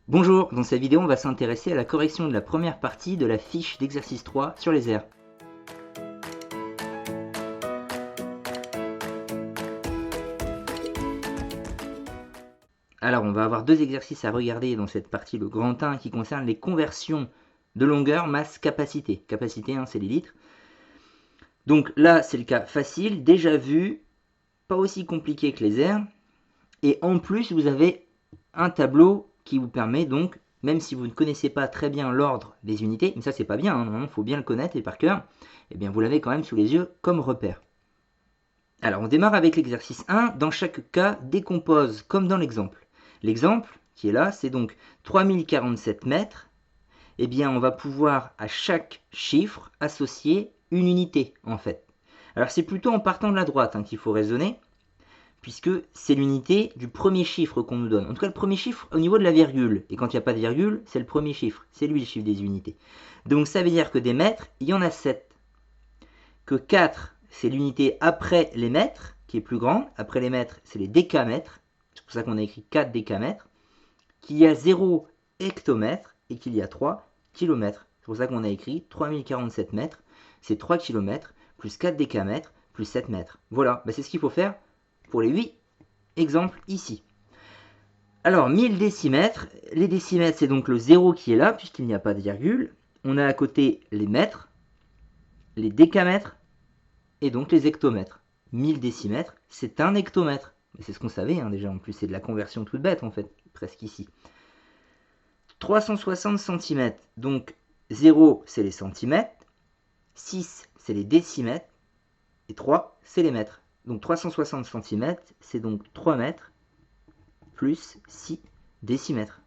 Bonjour, dans cette vidéo on va s'intéresser à la correction de la première partie de la fiche d'exercice 3 sur les aires. Alors on va avoir deux exercices à regarder dans cette partie, le grand 1 qui concerne les conversions de longueur, masse, capacité. Capacité, c'est les litres. Donc là c'est le cas facile, déjà vu, pas aussi compliqué que les aires. Et en plus vous avez un tableau qui vous permet donc, même si vous ne connaissez pas très bien l'ordre des unités, mais ça c'est pas bien, normalement il faut bien le connaître et par cœur, et bien vous l'avez quand même sous les yeux comme repère. Alors on démarre avec l'exercice 1, dans chaque cas décompose comme dans l'exemple. L'exemple qui est là, c'est donc 3047 mètres, et bien on va pouvoir à chaque chiffre associer une unité en fait. Alors c'est plutôt en partant de la droite qu'il faut raisonner, puisque c'est l'unité du premier chiffre qu'on nous donne. En tout cas, le premier chiffre au niveau de la virgule. Et quand il n'y a pas de virgule, c'est le premier chiffre. C'est lui le chiffre des unités. Donc ça veut dire que des mètres, il y en a 7. Que 4, c'est l'unité après les mètres, qui est plus grande. Après les mètres, c'est les décamètres. C'est pour ça qu'on a écrit 4 décamètres. Qu'il y a 0 hectomètre et qu'il y a 3 kilomètres. C'est pour ça qu'on a écrit 3047 mètres. C'est 3 kilomètres plus 4 décamètres plus 7 mètres. Voilà, c'est ce qu'il faut faire pour les 8 exemples ici. Alors 1000 décimètres, les décimètres c'est donc le 0 qui est là puisqu'il n'y a pas de virgule. On a à côté les mètres, les décamètres et donc les hectomètres. 1000 décimètres c'est un hectomètre. C'est ce qu'on savait déjà, en plus c'est de la conversion toute bête en fait, presque ici. 360 cm, donc 0 c'est les centimètres, 6 c'est les décimètres et 3 c'est les mètres. Donc 360 cm c'est donc 3 mètres plus 6 décimètres.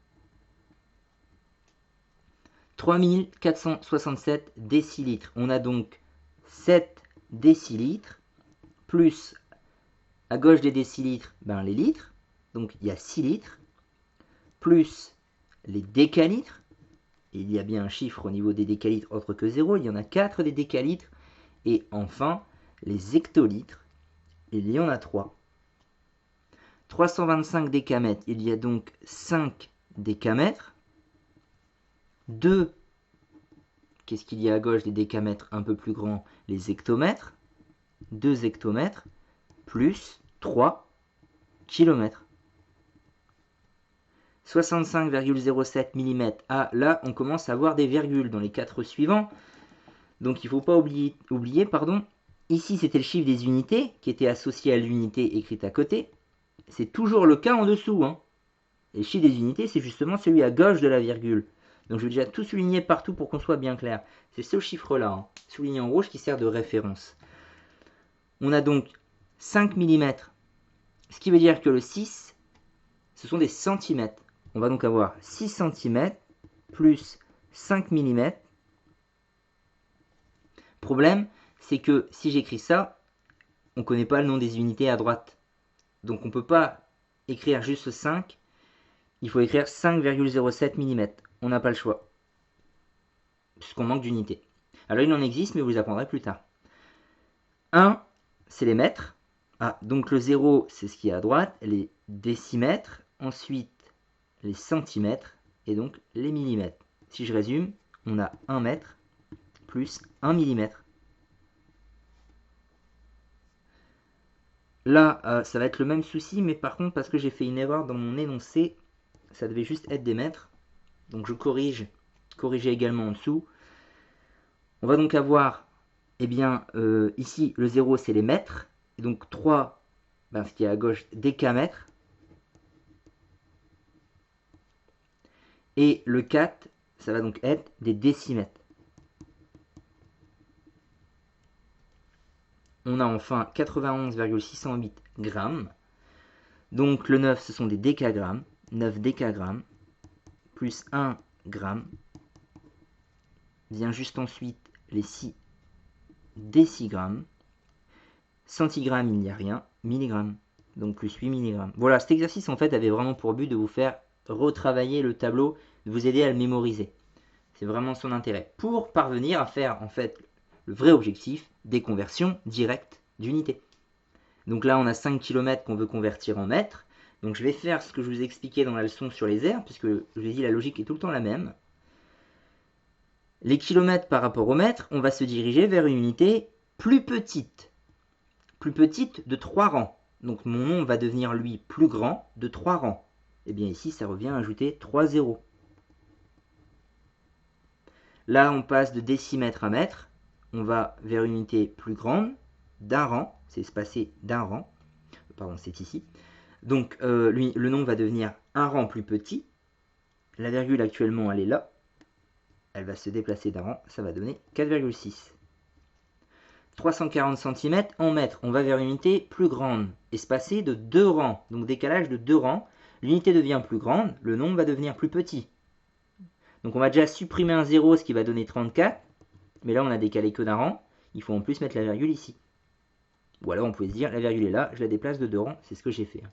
3467 décilitres. On a donc 7 décilitres plus à gauche des décilitres les litres. Donc il y a 6 litres plus les décalitres. Il y a bien un chiffre au niveau des décalitres autre que 0. Il y en a 4 des décalitres. Et enfin les hectolitres. Il y en a 3. 325 décamètres. Il y a donc 5 décamètres. 2, qu'est-ce qu'il y a à gauche des décamètres un peu plus grands? Les hectomètres. 2 hectomètres plus 3 kilomètres. 65,07 mm. Ah, là, on commence à avoir des virgules dans les 4 suivants. Donc, il ne faut pas oublier, ici, c'était le chiffre des unités qui était associé à l'unité écrite à côté. C'est toujours le cas en dessous. Et le chiffre des unités, c'est justement celui à gauche de la virgule. Donc, je vais déjà tout souligner partout pour qu'on soit bien clair. C'est ce chiffre-là, souligné en rouge, qui sert de référence. On a donc 5 mm, ce qui veut dire que le 6, ce sont des centimètres. On va donc avoir 6 cm plus 5 mm. Problème, c'est que si j'écris ça, on ne connaît pas le nom des unités à droite. Donc on ne peut pas écrire juste 5, il faut écrire 5,07 mm. On n'a pas le choix, puisqu'on manque d'unités. Alors il en existe, mais vous les apprendrez plus tard. 1, c'est les mètres. Ah, donc le 0, c'est ce qui est à droite, les décimètres. Ensuite, les centimètres et donc les millimètres. Si je résume, on a 1 mètre plus 1 millimètre. Là, ça va être le même souci, mais par contre, parce que j'ai fait une erreur dans mon énoncé, ça devait juste être des mètres. Donc je corriger également en dessous. On va donc avoir, ici, le 0, c'est les mètres. Et donc 3, ce qui est à gauche, décamètres. Et le 4, ça va donc être des décimètres. On a enfin 91,608 grammes. Donc le 9, ce sont des décagrammes. 9 décagrammes plus 1 gramme. Vient juste ensuite les 6 décigrammes. Centigramme, il n'y a rien. Milligrammes, donc plus 8 milligrammes. Voilà, cet exercice en fait avait vraiment pour but de vous faire retravailler le tableau, de vous aider à le mémoriser. C'est vraiment son intérêt. Pour parvenir à faire en fait le vrai objectif des conversions directes d'unités. Donc là, on a 5 km qu'on veut convertir en mètres. Donc je vais faire ce que je vous expliquais dans la leçon sur les aires, puisque je vous ai dit la logique est tout le temps la même. Les kilomètres par rapport au mètre, on va se diriger vers une unité plus petite de 3 rangs. Donc mon nombre va devenir, lui, plus grand de 3 rangs. Et bien ici, ça revient à ajouter 3 zéros. Là, on passe de décimètre à mètre. On va vers une unité plus grande d'un rang. C'est espacé d'un rang. Pardon, c'est ici. Donc le nombre va devenir un rang plus petit. La virgule actuellement, elle est là. Elle va se déplacer d'un rang. Ça va donner 4,6. 340 cm en mètres. On va vers une unité plus grande, espacée de 2 rangs. Donc décalage de 2 rangs. L'unité devient plus grande, le nombre va devenir plus petit. Donc on va déjà supprimer un 0, ce qui va donner 34. Mais là, on a décalé que d'un rang. Il faut en plus mettre la virgule ici. Ou alors on pouvait se dire, la virgule est là, je la déplace de 2 rangs. C'est ce que j'ai fait.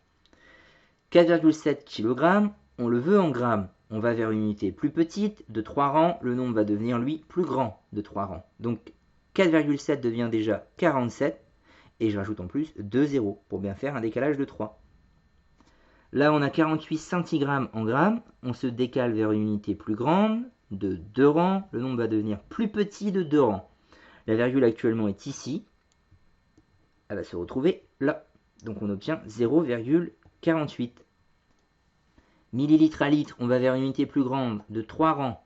4,7 kg, on le veut en grammes. On va vers une unité plus petite, de 3 rangs. Le nombre va devenir, lui, plus grand de 3 rangs. Donc 4,7 devient déjà 47. Et je rajoute en plus 2 zéros pour bien faire un décalage de 3. Là, on a 48 centigrammes en grammes. On se décale vers une unité plus grande, de 2 rangs. Le nombre va devenir plus petit de 2 rangs. La virgule actuellement est ici. Elle va se retrouver là. Donc on obtient 0,48. Millilitres à litre, on va vers une unité plus grande, de 3 rangs.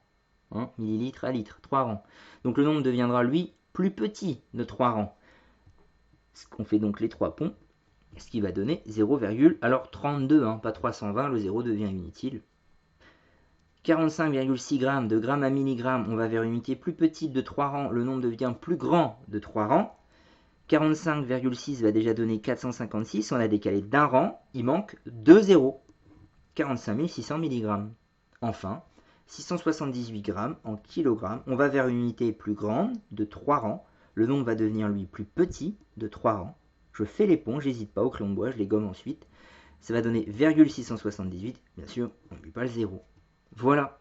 Millilitres à litre, 3 rangs. Donc le nombre deviendra, lui, plus petit de 3 rangs. Ce qu'on fait donc les 3 ponts. Ce qui va donner 0,32, pas 320, le 0 devient inutile. 45,6 g de grammes à milligramme, on va vers une unité plus petite de 3 rangs, le nombre devient plus grand de 3 rangs. 45,6 va déjà donner 456, on a décalé d'un rang, il manque 2 zéros. 45 600 mg. Enfin, 678 g en kilogrammes, on va vers une unité plus grande de 3 rangs, le nombre va devenir lui plus petit de 3 rangs. Je fais les ponts, j'hésite pas au crayon de bois, je les gomme ensuite. Ça va donner 678, bien sûr, on n'oublie pas le 0. Voilà.